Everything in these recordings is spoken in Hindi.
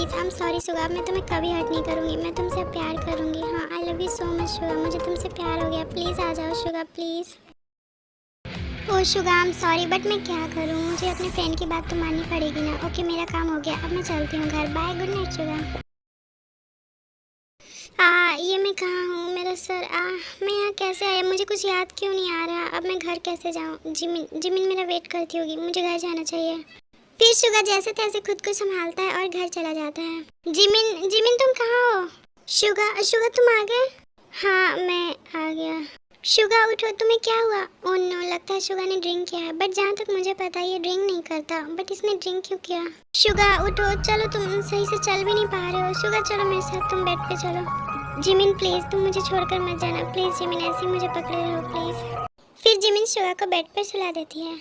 Please. I am sorry Suga, मैं तुम्हें कभी हर्ट नहीं करूँगी, मैं तुमसे प्यार करूँगी। हाँ, I love you so much Suga, मुझे तुमसे प्यार हो गया। प्लीज़ आ जाओ Suga, please. Oh Suga, I am sorry but मैं क्या करूँ, मुझे अपने फ्रेंड की बात तो माननी पड़ेगी ना। ओके, मेरा काम हो गया, अब मैं चलती हूँ घर। Bye, good night Suga. ये मैं कहाँ हूँ, मेरा सर। मैं यहाँ कैसे आया, मुझे कुछ याद क्यों नहीं आ रहा। अब मैं घर कैसे जाऊँ। जिमिन जिमिन मेरा वेट करती होगी, मुझे घर जाना चाहिए। फिर शुगा जैसे तैसे खुद को संभालता है और घर चला जाता है। जिमिन जिमिन तुम कहाँ हो। शुगा शुगा तुम आ गए। हाँ मैं आ गया। शुगा उठो, तुम्हें क्या हुआ। ओह नो, लगता है शुगा ने ड्रिंक किया है, बट जहाँ तक मुझे पता है ये ड्रिंक नहीं करता, बट इसने ड्रिंक क्यों किया। शुगा उठो, चलो, तुम सही से चल भी नहीं पा रहे हो। शुगा चलो मेरे साथ, तुम बेड पे चलो। जिमिन प्लीज तुम मुझे छोड़कर मत जाना प्लीज। जिमिन ऐसे ही मुझे पकड़े रहो प्लीज। फिर जिमिन शुगा को बेड पर सुला देती है।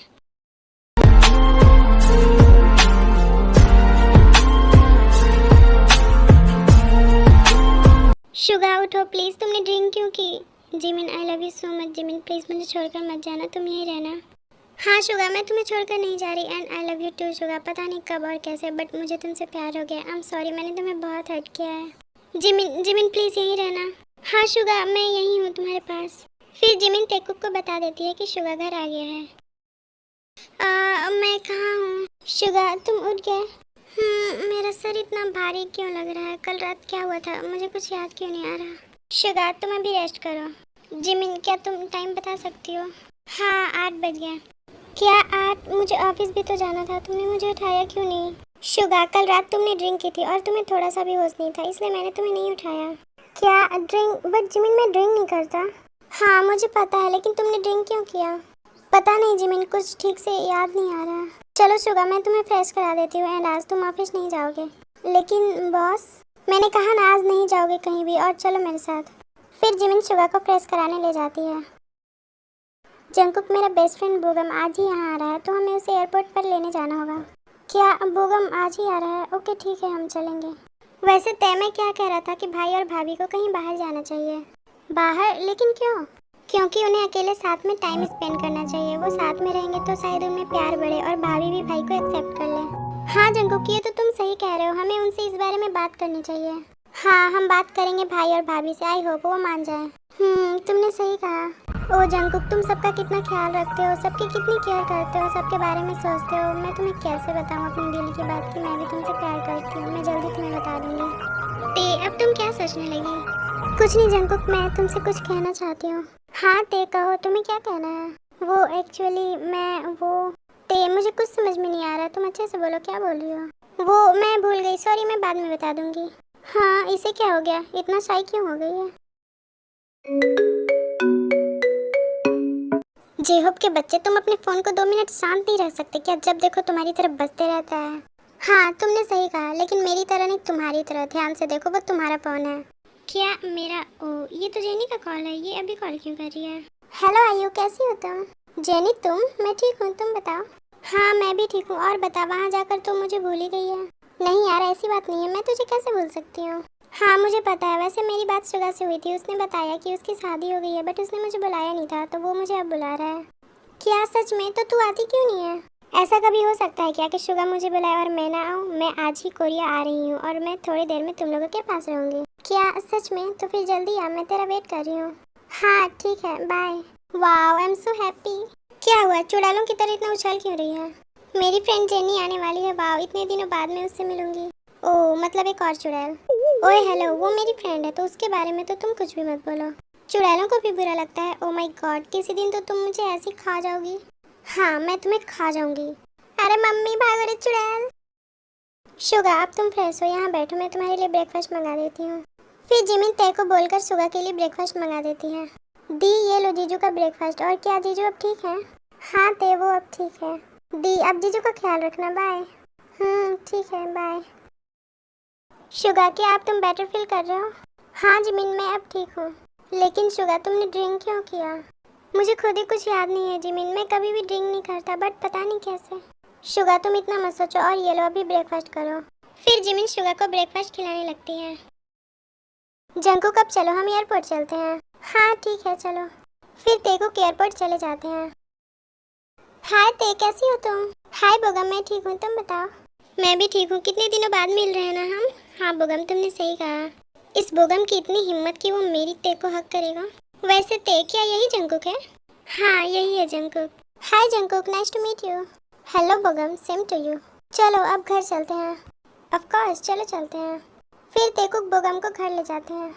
शुगा उठो प्लीज, तुमने ड्रिंक क्यों की। Jimin I love you so much. Jimin please मुझे छोड़कर मत जाना, तुम यहीं रहना। हाँ शुगा, मैं तुम्हें छोड़कर नहीं जा रही। And I love you too Suga, पता नहीं कब और कैसे, बट मुझे तुमसे प्यार हो गया। आई एम सॉरी, मैंने तुम्हें बहुत हर्ट किया है। जिमिन जिमिन प्लीज यहीं रहना। हाँ शुगा, मैं यहीं हूँ तुम्हारे पास। फिर जिमिन तेकुक को बता देती है कि शुगा घर आ गया है। मैं कहाँ हूँ। शुगा तुम उठ गए। मेरा सर इतना भारी क्यों लग रहा है, कल रात क्या हुआ था, मुझे कुछ याद क्यों नहीं आ रहा। शुगा तुम अभी रेस्ट करो। जिमिन क्या तुम टाइम बता सकती हो। हाँ 8 बज गए। क्या 8? मुझे ऑफिस भी तो जाना था, तुमने मुझे उठाया क्यों नहीं। शुगा कल रात तुमने ड्रिंक की थी और तुम्हें थोड़ा सा भी होश नहीं था, इसलिए मैंने तुम्हें नहीं उठाया। क्या ड्रिंक? बट जिमिन मैं ड्रिंक नहीं करता। हाँ मुझे पता है, लेकिन तुमने ड्रिंक क्यों किया। पता नहीं जिमिन, कुछ ठीक से याद नहीं आ रहा। चलो शुगा मैं तुम्हें फ्रेश करा देती हूँ। एंड आज तुम ऑफिस नहीं जाओगे। लेकिन बॉस, मैंने कहा ना आज नहीं जाओगे कहीं भी, और चलो मेरे साथ। फिर जिमिन शुगा को फ्रेश कराने ले जाती है। जंकुक मेरा बेस्ट फ्रेंड बोगम आज ही यहाँ आ रहा है, तो हमें उसे एयरपोर्ट पर लेने जाना होगा। क्या बोगम आज ही आ रहा है? ओके ठीक है, हम चलेंगे। वैसे तय मैं क्या कह रहा था कि भाई और भाभी को कहीं बाहर जाना चाहिए। बाहर? लेकिन क्यों? क्योंकि उन्हें अकेले साथ में टाइम स्पेंड करना चाहिए। वो साथ में रहेंगे तो शायद उनमें प्यार बढ़े और भाभी भी भाई को एक्सेप्ट कर ले। हाँ जंकुक, ये तो तुम सही कह रहे हो, हमें उनसे इस बारे में बात करनी चाहिए। हाँ हम बात करेंगे भाई और भाभी से, आई होप वो मान जाए। तुमने सही कहा। ओ जंकुक, तुम सबका कितना ख्याल रखते हो, सबकी कितनी केयर करते हो, सबके बारे में सोचते हो। मैं तुम्हें कैसे बताऊं अपने दिल की बात कि मैं भी तुमसे प्यार करती हूँ। मैं जल्दी तुम्हें बता दूंगी। ते अब तुम क्या सोचने लगी। कुछ नहीं जंकुक, मैं तुमसे कुछ कहना चाहती हूँ। हाँ ते कहो, तुम्हें क्या कहना है। वो एक्चुअली ते मुझे कुछ समझ में नहीं आ रहा, तुम अच्छे से बोलो, क्या बोल रही हो। वो मैं भूल गई, सॉरी, मैं बाद में बता दूंगी। हाँ इसे क्या हो गया, इतना शाई क्यों हो गई है। जेहोब के बच्चे, तुम अपने फोन को 2 मिनट शांत नहीं रह सकते क्या। जब देखो तुम्हारी तरफ बजते रहता है। हाँ तुमने सही कहा, लेकिन मेरी तरह नहीं, तुम्हारी तरह। ध्यान से देखो, वो तुम्हारा फोन है। क्या मेरा? ओ ये तो जेनी का कॉल है, ये अभी कॉल क्यों कर रही है। हेलो आयु, कैसी हो तुम। जेनी तुम? मैं ठीक हूँ, तुम बताओ। हाँ मैं भी ठीक हूँ। और बता, वहाँ जाकर तो मुझे भूल ही गई है। नहीं यार ऐसी बात नहीं है, मैं तुझे कैसे भूल सकती हूँ। हाँ मुझे पता है, वैसे मेरी बात शुगा से हुई थी, उसने बताया कि उसकी शादी हो गई है, बट उसने मुझे बुलाया नहीं था, तो वो मुझे अब बुला रहा है। क्या सच में? तो तू आती क्यों नहीं है। ऐसा कभी हो सकता है क्या कि शुगा मुझे बुलाए और मैं ना आऊँ। मैं आज ही कोरिया आ रही हूँ और मैं थोड़ी देर में तुम लोगों के पास रहूँगी। क्या सच में? तो फिर जल्दी आ, मैं तेरा वेट कर रही हूँ। हाँ ठीक है, bye. Wow I am so happy. क्या हुआ, चुड़ैलों की तरह इतना उछल क्यों रही है। मेरी फ्रेंड जेनी आने वाली है। वाओ, इतने दिनों बाद में उससे मिलूंगी। ओह मतलब एक और चुड़ैल। ओए हेलो, वो मेरी फ्रेंड है, तो उसके बारे में तो तुम कुछ भी मत बोलो। चुड़ैलों को भी बुरा लगता है। ओह माय गॉड, किसी दिन तो तुम मुझे ऐसी खा जाओगी। हाँ मैं तुम्हें खा जाऊंगी। अरे मम्मी भागो रे चुड़ैल। शुगा अब तुम फ्रेश हो, यहाँ बैठो, मैं तुम्हारे लिए ब्रेकफास्ट मंगा देती हूँ। फिर जिमिन तय को बोलकर शुगा के लिए ब्रेकफास्ट मंगा देती है। दी ये लो जीजू का ब्रेकफास्ट। और क्या जीजू अब ठीक है। हाँ तय वो अब ठीक है। दी अब जीजू का ख्याल रखना, बाय। ठीक है बाय। शुगा क्या अब तुम बेटर फील कर रहे हो। हाँ जिमिन मैं अब ठीक हूँ। लेकिन शुगा तुमने ड्रिंक क्यों किया। मुझे खुद ही कुछ याद नहीं है जिमिन, मैं कभी भी ड्रिंक नहीं करता, बट पता नहीं कैसे। शुगा तुम इतना मत सोचो और ये लो अभी ब्रेकफास्ट करो। फिर जिमिन शुगा को ब्रेकफास्ट खिलाने लगती है। जंकुक अब चलो हम एयरपोर्ट चलते हैं। हाँ ठीक है चलो। फिर तेकुक एयरपोर्ट चले जाते हैं। हाय ते कैसी हो तुम। हाय बोगा मैं ठीक हूँ, तुम बताओ। मैं भी ठीक हूँ, कितने दिनों बाद मिल रहे हैं ना हम। हाँ बोगम, तुमने सही कहा। इस बोगम की इतनी हिम्मत कि वो मेरी ते को हक करेगा। वैसे ते क्या यही जंकुक है? हाँ यही है Jungkook. Hi Jungkook, nice to meet you. Hello Bogum, same to you. चलो अब घर चलते हैं। ऑफ कोर्स, चलो चलते हैं। फिर तेकुक बोगम को घर ले जाते हैं।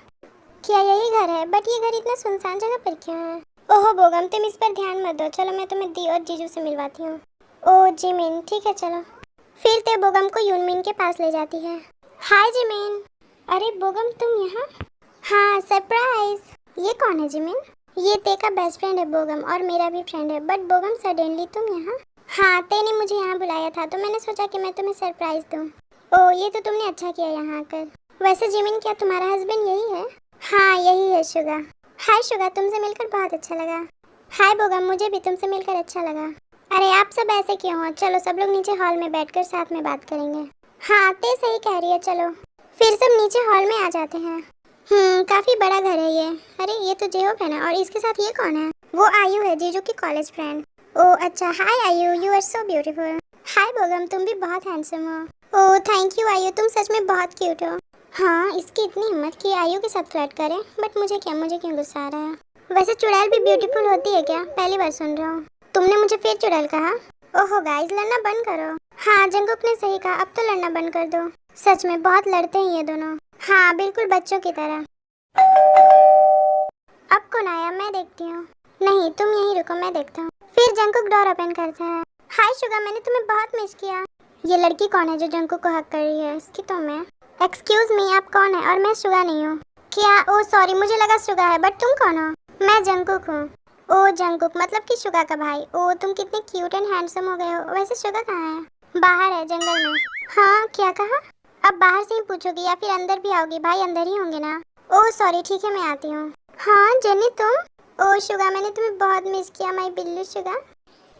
क्या यही घर है? बट ये घर इतना सुनसान जगह पर क्यों है? ओहो बोगम, तुम इस पर ध्यान मत दो, चलो मैं तुम्हें दी और जीजू से मिलवाती हूँ। ओ जिमिन, ठीक है चलो। फिर ते बोगम को यूनमिन के पास ले जाती है। हाय जिमिन। अरे बोगम तुम यहाँ? हाँ सरप्राइज। ये कौन है जिमिन? ये ते का बेस्ट फ्रेंड है बोगम, और मेरा भी फ्रेंड है। बट बोगम सडनली तुम यहाँ? हाँ, ते ने मुझे यहाँ बुलाया था तो मैंने सोचा कि मैं तुम्हें सरप्राइज दूँ। ओह ये तो तुमने अच्छा किया यहाँ आकर। वैसे जिमिन, क्या तुम्हारा हस्बैंड यही है? हाँ यही है शुगा। हाय शुगा, तुमसे मिलकर बहुत अच्छा लगा। हाय बोगम, मुझे भी तुमसे मिलकर अच्छा लगा। अरे आप सब ऐसे क्यों हो? चलो सब लोग नीचे हॉल में बैठकर साथ में बात करेंगे। हाँ ते सही कह रही है, चलो। फिर सब नीचे हॉल में आ जाते हैं। काफी बड़ा घर है ये। अरे ये तो जेहोप है ना, और इसके साथ ये कौन है? वो आयु है, जीजू की कॉलेज फ्रेंड। ओह अच्छा, हाय आयु, यू आर सो ब्यूटीफुल। हाय बोगम, तुम भी बहुत हैंडसम हो। ओह थैंक यू आयु, तुम सच में बहुत क्यूट हो। हाँ, इसकी इतनी हिम्मत कि आयु के साथ फ्लर्ट करे। बट मुझे क्यों गुस्सा आ रहा है? वैसे चुड़ैल भी ब्यूटीफुल होती है क्या? पहली बार सुन रहा हूँ। तुमने मुझे फिर चुड़ैल कहा? ओहो गाइस, लड़ना बंद करो। हाँ जंगकुक ने सही कहा, अब तो लड़ना बंद कर दो। सच में बहुत लड़ते हैं ये दोनों। हाँ बिल्कुल बच्चों की तरह। अब कौन आया? मैं देखती हूँ। नहीं तुम यहीं रुको, मैं देखता हूँ। फिर जंगकुक डोर ओपन करता है। हाय शुगा, मैंने तुम्हें बहुत मिस किया। ये लड़की कौन है जो जंगकुक को हक कर रही है? इसकी तो मैं। एक्सक्यूज मी, आप कौन है? और मैं शुगा नहीं हूँ। क्या? ओ सॉरी, मुझे लगा शुगा है, बट तुम कौन हो? मैं जंगकुक हूँ। ओ जंगकुक मतलब कि शुगा का भाई। ओ तुम कितने क्यूट एंड हैंडसम हो गए हो। वैसे शुगा कहाँ है? बाहर है, जंगल में। हाँ क्या कहा? अब बाहर से ही पूछोगी या फिर अंदर भी आओगी? भाई अंदर ही होंगे ना। ओह सॉरी, ठीक है मैं आती हूँ। हाँ जेनी तुम? ओह शुगा, मैंने तुम्हें बहुत मिस किया माय बिल्लू शुगा।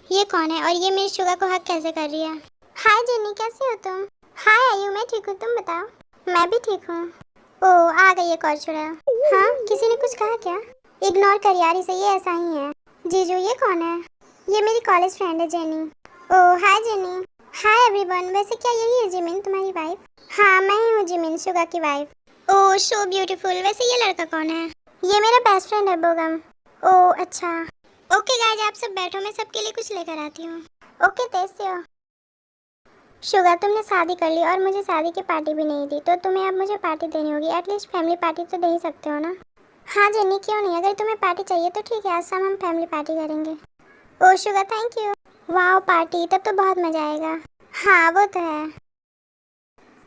ये कौन है और ये मेरी शुगा को हक कैसे कर रही है? हाय जेनी, कैसे हो तुम? हाय आयु, मैं ठीक हूँ, तुम बताओ। मैं भी ठीक हूँ। ओह आ गई एक और चुड़ैल। हाँ किसी ने कुछ कहा क्या? इग्नोर कर यार इसे, ये ऐसा ही है। जीजू ये कौन है? ये मेरी कॉलेज फ्रेंड है जेनी। ओह हाय जेनी। Hi everyone. वैसे क्या यही है जिमिन तुम्हारी वाइफ? हाँ मैं ही हूँ जिमिन, शुगा की वाइफ। ओह सो ब्यूटीफुल। वैसे ये लड़का कौन है? ये मेरा बेस्ट फ्रेंड है बोगम। ओह अच्छा। ओके गाइस, आप सब बैठो, मैं सबके लिए कुछ लेकर आती हूँ। ओके तेस्यो। शुगा तुमने शादी कर ली और मुझे शादी की पार्टी भी नहीं दी, तो तुम्हें अब मुझे पार्टी देनी होगी। एटलीस्ट फैमिली पार्टी तो दे ही सकते हो ना। हाँ जेनी क्यों नहीं, अगर तुम्हें पार्टी चाहिए तो ठीक है, आज शाम हम फैमिली पार्टी करेंगे। ओह शुगा थैंक यू। वाह पार्टी, तब तो बहुत मजा आएगा। हाँ वो तो है।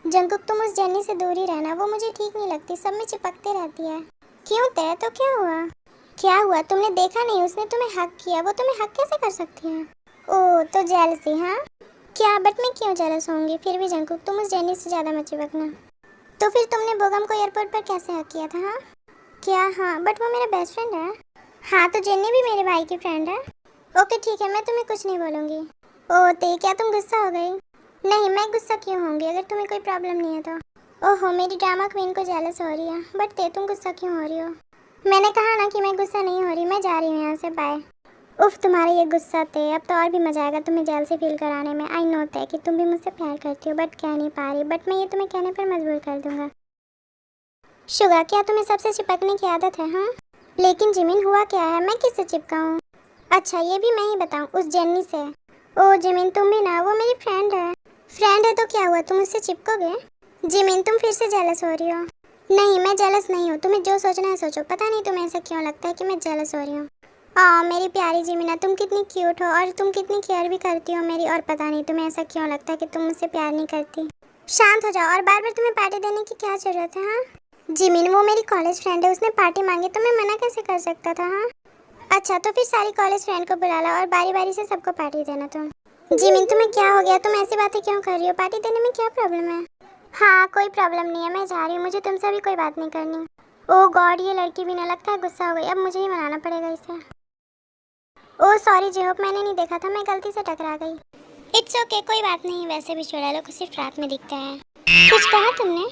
जंकुक तुम उस जेनी से दूर ही रहना, वो मुझे ठीक नहीं लगती, सब में चिपकते रहती है। क्यों ते, तो क्या हुआ? क्या हुआ? तुमने देखा नहीं, उसने तुम्हें हक किया, वो तुम्हें हक कैसे कर सकती है? ओह तो जेलसी। हाँ क्या? बट मैं क्यों जेलस होंगी? फिर भी जंकुक तुम उस जेनी से ज्यादा मत चिपकना। तो फिर तुमने बोगम को एयरपोर्ट पर कैसे हक किया था? हाँ क्या? हाँ बट वो मेरा बेस्ट फ्रेंड है। हाँ तो जेनी भी मेरे भाई की फ्रेंड है। ओके ठीक है, मैं तुम्हें कुछ नहीं बोलूँगी। ओह ते, क्या तुम गुस्सा हो गई? नहीं मैं गुस्सा क्यों होंगी, अगर तुम्हें कोई प्रॉब्लम नहीं है तो। ओहो मेरी ड्रामा क्वीन को जेलस हो रही है। बट ते तुम गुस्सा क्यों हो रही हो? मैंने कहा ना कि मैं गुस्सा नहीं हो रही, मैं जा रही हूँ यहाँ से, बाय। उफ तुम्हारा ये गुस्सा ते, अब तो और भी मजा आएगा तुम्हें जेल से फील कराने में। आई नो ते कि तुम भी मुझसे प्यार करती हो, बट कह नहीं पा रही, बट मैं ये तुम्हें कहने पर मजबूर कर दूंगा। शुगा क्या तुम्हें सबसे चिपकने की आदत है? हाँ लेकिन जिमिन हुआ क्या है, मैं किससे चिपकाऊँ? अच्छा ये भी मैं ही बताऊँ, उस जेनी से। ओह जिमिन तुम भी ना, वो मेरी फ्रेंड है। फ्रेंड है तो क्या हुआ, तुम उससे चिपकोगे? जिमिन तुम फिर से जेलस हो रही हो। नहीं मैं जेलस नहीं हूँ, तुम्हें जो सोचना है सोचो। पता नहीं तुम्हें ऐसा क्यों लगता है कि मैं जेलस हो रही हूँ। मेरी प्यारी जिमिना, तुम कितनी क्यूट हो और तुम कितनी केयर भी करती हो मेरी, और पता नहीं तुम्हें ऐसा क्यों लगता है कि तुम मुझसे प्यार नहीं करती। शांत हो जाओ, और बार बार तुम्हें पार्टी देने की क्या जरूरत है? हाँ जिमिन वो मेरी कॉलेज फ्रेंड है, उसने पार्टी मांगी तो मैं मना कैसे कर सकता था? हाँ अच्छा तो फिर सारी कॉलेज फ्रेंड को बुला ला और बारी बारी से सबको पार्टी देना। तुम जिमिन तुम्हें क्या हो गया, तुम ऐसी बातें क्यों कर रही हो? पार्टी देने में क्या प्रॉब्लम है? हाँ कोई प्रॉब्लम नहीं है, मैं जा रही हूँ, मुझे तुमसे भी कोई बात नहीं करनी। ओह गॉड ये लड़की भी ना, लगता है गुस्सा हो गई, अब मुझे ही मनाना पड़ेगा इसे। ओह सॉरी जेहोप, मैंने नहीं देखा था, मैं गलती से टकरा गई। इट्स ओके कोई बात नहीं, वैसे भी चुड़ैलों को सिर्फ रात में दिखता है। कुछ कहा तुमने?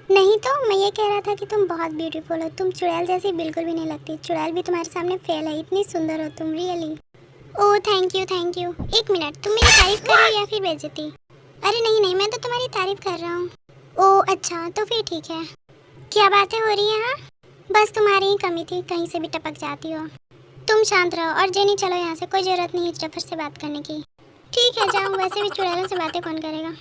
नहीं तो मैं ये कह रहा था कि तुम बहुत ब्यूटीफुल हो, तुम चुड़ैल जैसी बिल्कुल भी नहीं लगती। चुड़ैल भी तुम्हारे सामने फेल है, इतनी सुंदर हो तुम really. Oh thank you thank you. एक मिनट, तुम मेरी तारीफ कर रही हो या फिर बेइज्जती? अरे नहीं नहीं, मैं तो तुम्हारी तारीफ कर रहा हूँ। ओह अच्छा, तो फिर ठीक है। क्या बातें हो रही हैं? हाँ, बस तुम्हारी ही कमी थी, कहीं से भी टपक जाती हो। तुम शांत रहो। और जेनी चलो यहाँ से, कोई ज़रूरत नहीं है जफर से बात करने की। ठीक है जाओ, वैसे भी चुड़ैलों से बातें कौन करेगा।